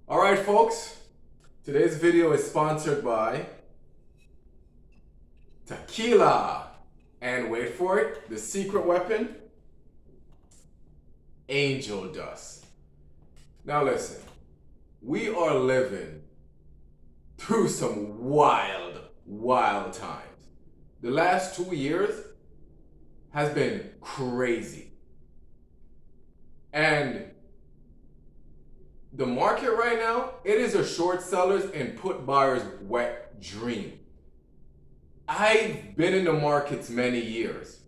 All right, folks, today's video is sponsored by tequila. And wait for it, the secret weapon, angel dust. Now listen, we are living through some wild times. The last 2 years has been crazy. And the market right now, it is a short sellers and put buyers wet dream. I've been in the markets many years,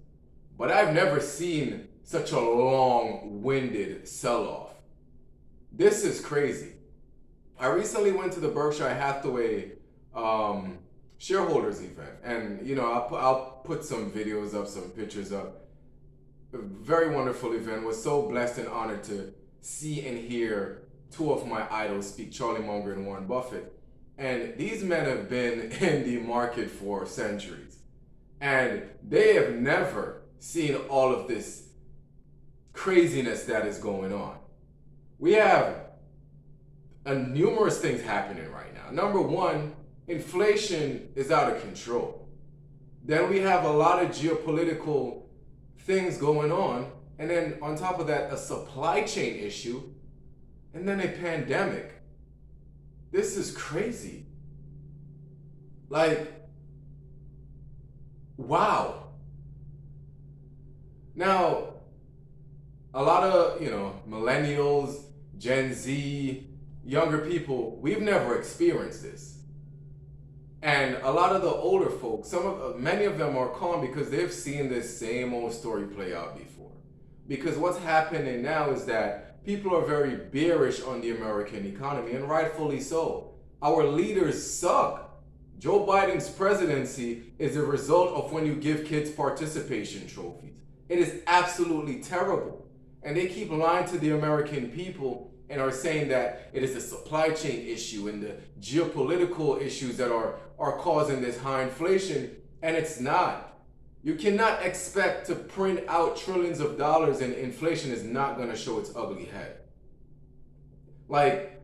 but I've never seen such a long-winded sell-off. This is crazy. I recently went to the Berkshire Hathaway shareholders event, and I'll put some videos up, some pictures up. A very wonderful event. Was so blessed and honored to see and hear two of my idols speak, Charlie Munger and Warren Buffett. And these men have been in the market for centuries. And they have never seen all of this craziness that is going on. We have numerous things happening right now. Number one, inflation is out of control. Then we have a lot of geopolitical things going on. And then on top of that, a supply chain issue. And then a pandemic. This is crazy. Like, wow. Now, a lot of, millennials, Gen Z, younger people, we've never experienced this. And a lot of the older folks, many of them are calm because they've seen this same old story play out before. Because what's happening now is that people are very bearish on the American economy, and rightfully so. Our leaders suck. Joe Biden's presidency is a result of when you give kids participation trophies. It is absolutely terrible. And they keep lying to the American people and are saying that it is the supply chain issue and the geopolitical issues that are causing this high inflation, and it's not. You cannot expect to print out trillions of dollars and inflation is not going to show its ugly head. Like,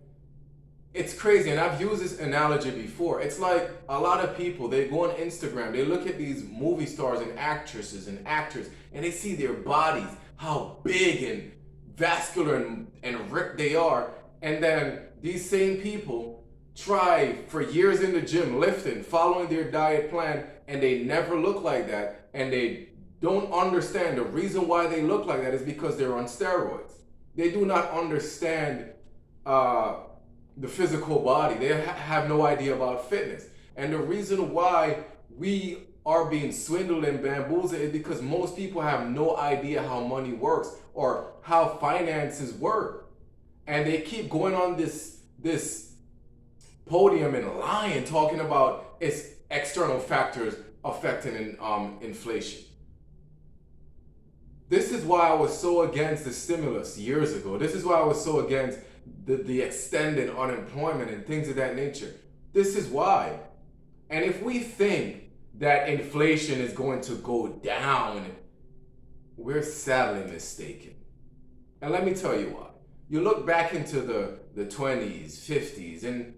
it's crazy. And I've used this analogy before. It's like a lot of people, they go on Instagram, they look at these movie stars and actresses and actors, and they see their bodies, how big and vascular and ripped they are. And then these same people try for years in the gym, lifting, following their diet plan, and they never look like that. And they don't understand the reason why they look like that is because they're on steroids. They do not understand the physical body. They have no idea about fitness. And the reason why we are being swindled and bamboozled is because most people have no idea how money works or how finances work. And they keep going on this podium and lying, talking about its external factors affecting inflation. This is why I was so against the stimulus years ago. This is why I was so against the extended unemployment and things of that nature. This is why. And if we think that inflation is going to go down, we're sadly mistaken. And let me tell you why. You look back into the 20s, 50s, and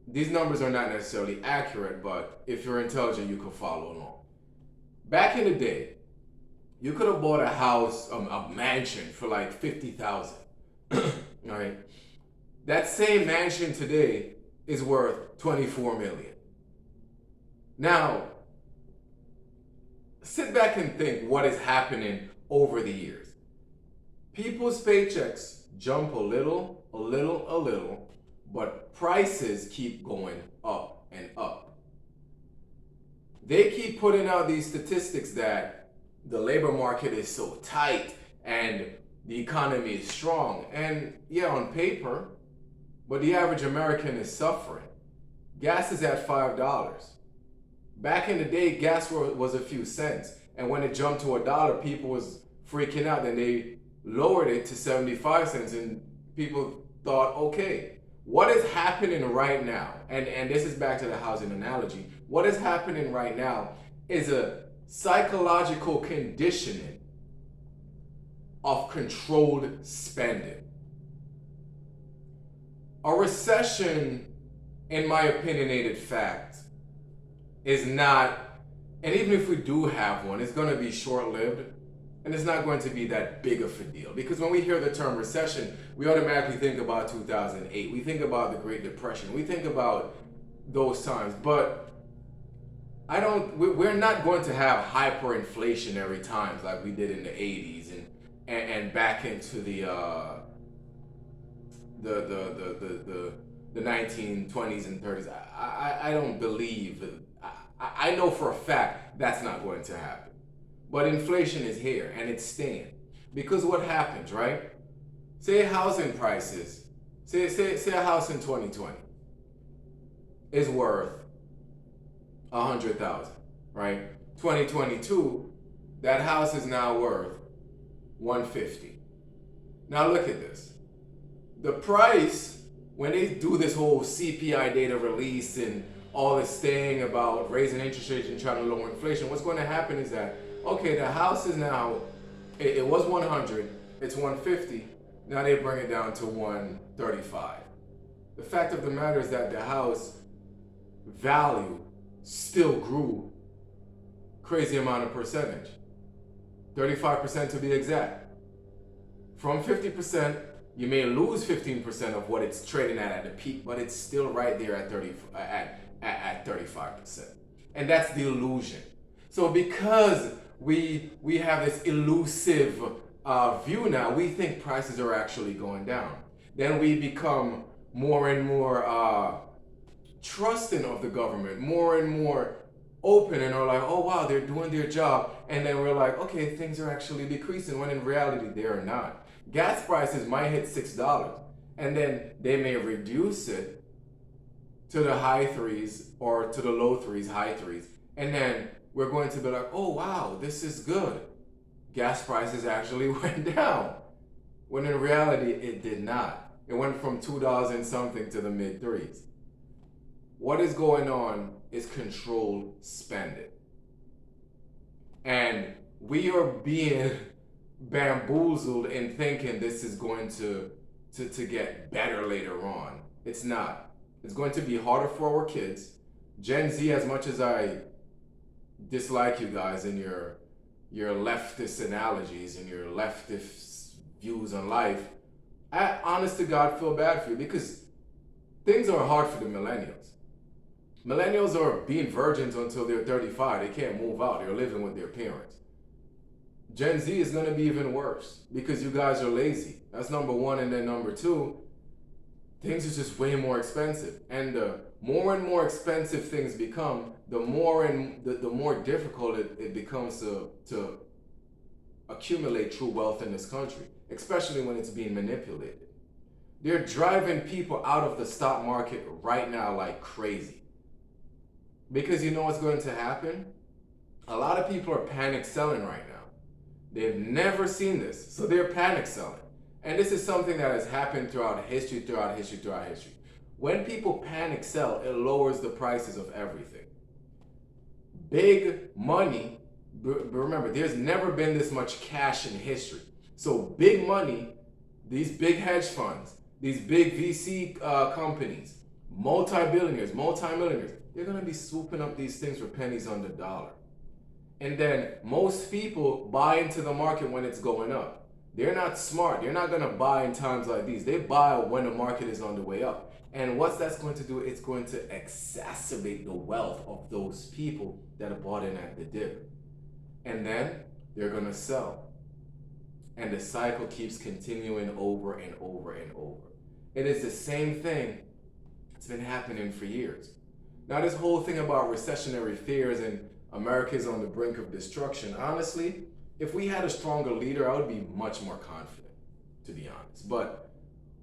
these numbers are not necessarily accurate, but if you're intelligent, you can follow along. Back in the day, you could have bought a house, a mansion for like $50,000. All right. That same mansion today is worth $24 million. Now, sit back and think what is happening over the years. People's paychecks jump a little, but prices keep going up and up. They keep putting out these statistics that the labor market is so tight and the economy is strong. And yeah, on paper, but the average American is suffering. Gas is at $5. Back in the day, gas was a few cents. And when it jumped to $1, people was freaking out. Then they lowered it to 75 cents and people thought, okay, what is happening right now? And this is back to the housing analogy. What is happening right now is a psychological conditioning of controlled spending. A recession, in my opinionated fact, is not, and even if we do have one, it's going to be short lived and it's not going to be that big of a deal. Because when we hear the term recession, we automatically think about 2008. We think about the Great Depression. We think about those times. But we're not going to have hyperinflationary times like we did in the 80s and back into the 1920s and 30s. I don't believe, I know for a fact that's not going to happen. But inflation is here and it's staying. Because what happens, right? Say housing prices, say a house in 2020 is worth 100,000, right? 2022, that house is now worth 150. Now look at this. The price, when they do this whole CPI data release and all this thing about raising interest rates and trying to lower inflation, what's going to happen is that, okay, the house is now, it was 100, it's 150, now they bring it down to 135. The fact of the matter is that the house value still grew crazy amount of percentage, 35% to be exact. From 50%, you may lose 15% of what it's trading at the peak, but it's still right there at 35%. And that's the illusion. So because we have this elusive view now, we think prices are actually going down. Then we become more and more trusting of the government, more and more open, and are like, oh wow, they're doing their job. And then we're like, okay, things are actually decreasing, when in reality they are not. Gas prices might hit $6, and then they may reduce it to the high threes or to the low threes, high threes. And then we're going to be like, oh wow, this is good. Gas prices actually went down. When in reality, it did not. It went from $2 and something to the mid threes. What is going on is controlled spending. And we are being bamboozled in thinking this is going to get better later on. It's not. It's going to be harder for our kids. Gen Z, as much as I dislike you guys and your leftist analogies and your leftist views on life, I honest to God feel bad for you, because things are hard for the millennials. Millennials are being virgins until they're 35. They can't move out. They're living with their parents. Gen Z is going to be even worse because you guys are lazy. That's number one. And then number two, things are just way more expensive. And the more and more expensive things become, the more difficult it becomes to accumulate true wealth in this country, especially when it's being manipulated. They're driving people out of the stock market right now like crazy. Because you know what's going to happen? A lot of people are panic selling right now. They've never seen this, so they're panic selling. And this is something that has happened throughout history. When people panic sell, it lowers the prices of everything. Big money, remember, there's never been this much cash in history. So big money, these big hedge funds, these big VC companies, multi-billionaires, multi-millionaires, they're going to be swooping up these things for pennies on the dollar. And then most people buy into the market when it's going up. They're not smart. They're not going to buy in times like these. They buy when the market is on the way up. And what that's going to do, it's going to exacerbate the wealth of those people that are bought in at the dip. And then they're going to sell. And the cycle keeps continuing over and over and over. It is the same thing. It's been happening for years. Now, this whole thing about recessionary fears and America's on the brink of destruction, honestly, if we had a stronger leader, I would be much more confident, to be honest. But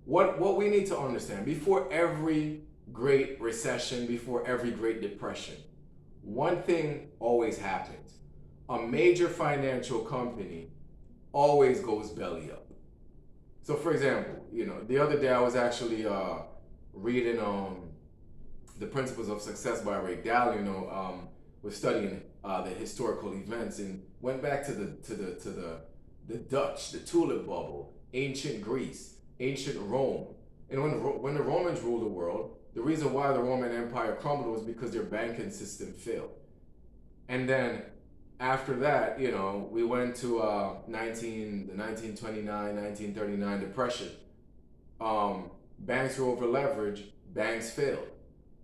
what we need to understand, before every great recession, before every great depression, one thing always happens. A major financial company always goes belly up. So for example, the other day I was actually reading The Principles of Success by Ray Dalio. Was studying the historical events and went back to the Dutch, the tulip bubble, ancient Greece, ancient Rome, And when the Romans ruled the world, the reason why the Roman Empire crumbled was because their banking system failed. And then after that, we went to the 1929, 1939 depression. Banks were over leveraged, banks failed.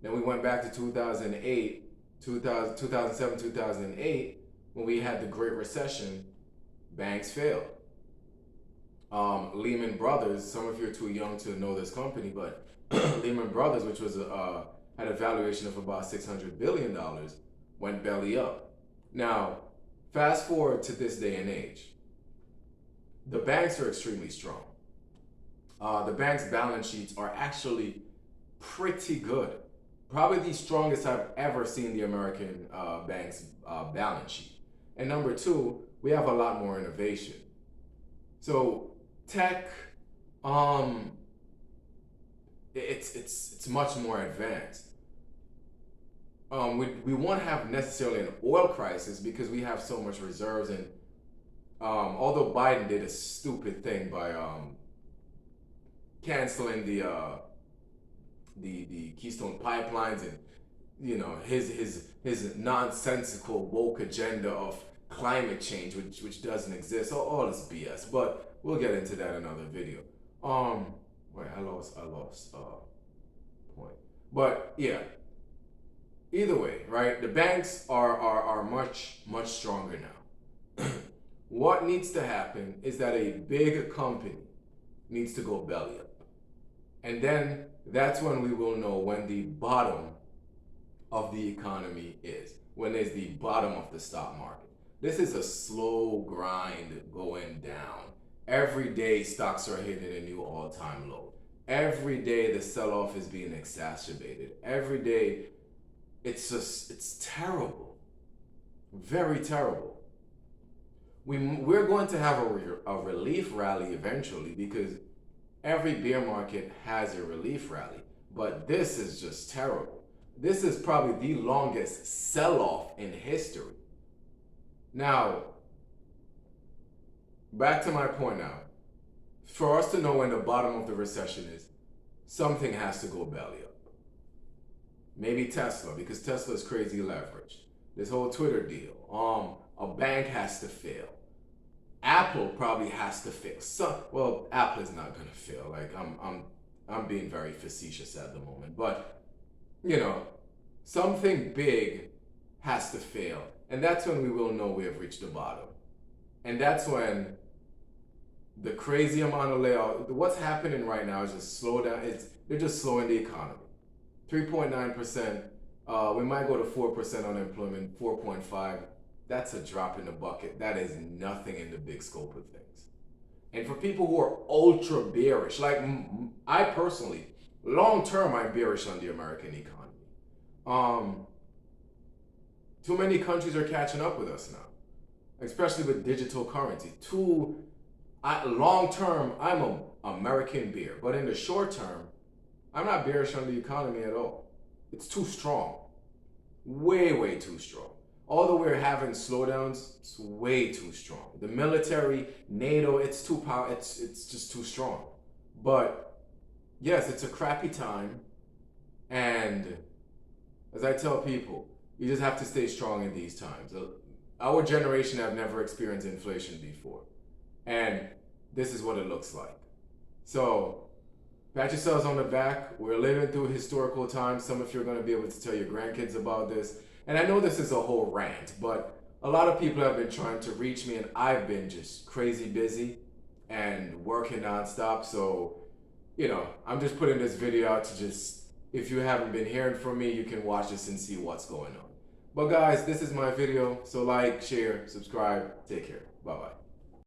Then we went back to 2008, 2007, 2008, when we had the Great Recession, banks failed. Lehman Brothers, some of you are too young to know this company, but Lehman Brothers, which was had a valuation of about $600 billion, went belly up. Now, fast forward to this day and age. The banks are extremely strong. The bank's balance sheets are actually pretty good. Probably the strongest I've ever seen the American bank's balance sheet. And number two, we have a lot more innovation. So tech, it's much more advanced. We won't have necessarily an oil crisis because we have so much reserves, and although Biden did a stupid thing by canceling the Keystone pipelines, and his nonsensical woke agenda of climate change, which doesn't exist. All this BS. But we'll get into that in another video. Wait, I lost point. But yeah. Either way, right? The banks are much stronger now. What needs to happen is that a big company needs to go belly up. And then that's when we will know when the bottom of the economy is, when there's the bottom of the stock market. This is a slow grind going down. Every day stocks are hitting a new all-time low. Every day the sell-off is being exacerbated. Every day it's terrible. Very terrible. We're going to have a relief rally eventually, because every bear market has a relief rally. But this is just terrible. This is probably the longest sell-off in history. Now, back to my point now. For us to know when the bottom of the recession is, something has to go belly up. Maybe Tesla, because Tesla is crazy leveraged. This whole Twitter deal. A bank has to fail. Apple probably has to fail. Well, Apple is not gonna fail. Like I'm being very facetious at the moment, but something big has to fail, and that's when we will know we have reached the bottom. And that's when the crazy amount of layoff. What's happening right now is just slow down. They're just slowing the economy. 3.9%. We might go to 4% unemployment. 4.5%. That's a drop in the bucket. That is nothing in the big scope of things. And for people who are ultra bearish, like I personally, long term, I'm bearish on the American economy. Too many countries are catching up with us now, especially with digital currency. Long term, I'm an American bear, but in the short term, I'm not bearish on the economy at all. It's too strong, way too strong. Although we're having slowdowns, it's way too strong. The military, NATO, it's too powerful. It's just too strong. But yes, it's a crappy time, and as I tell people, you just have to stay strong in these times. Our generation have never experienced inflation before, and this is what it looks like. So pat yourselves on the back. We're living through historical times. Some of you are going to be able to tell your grandkids about this. And I know this is a whole rant, but a lot of people have been trying to reach me, and I've been just crazy busy and working nonstop. So, I'm just putting this video out to if you haven't been hearing from me, you can watch this and see what's going on. But guys, this is my video. So like, share, subscribe. Take care. Bye-bye.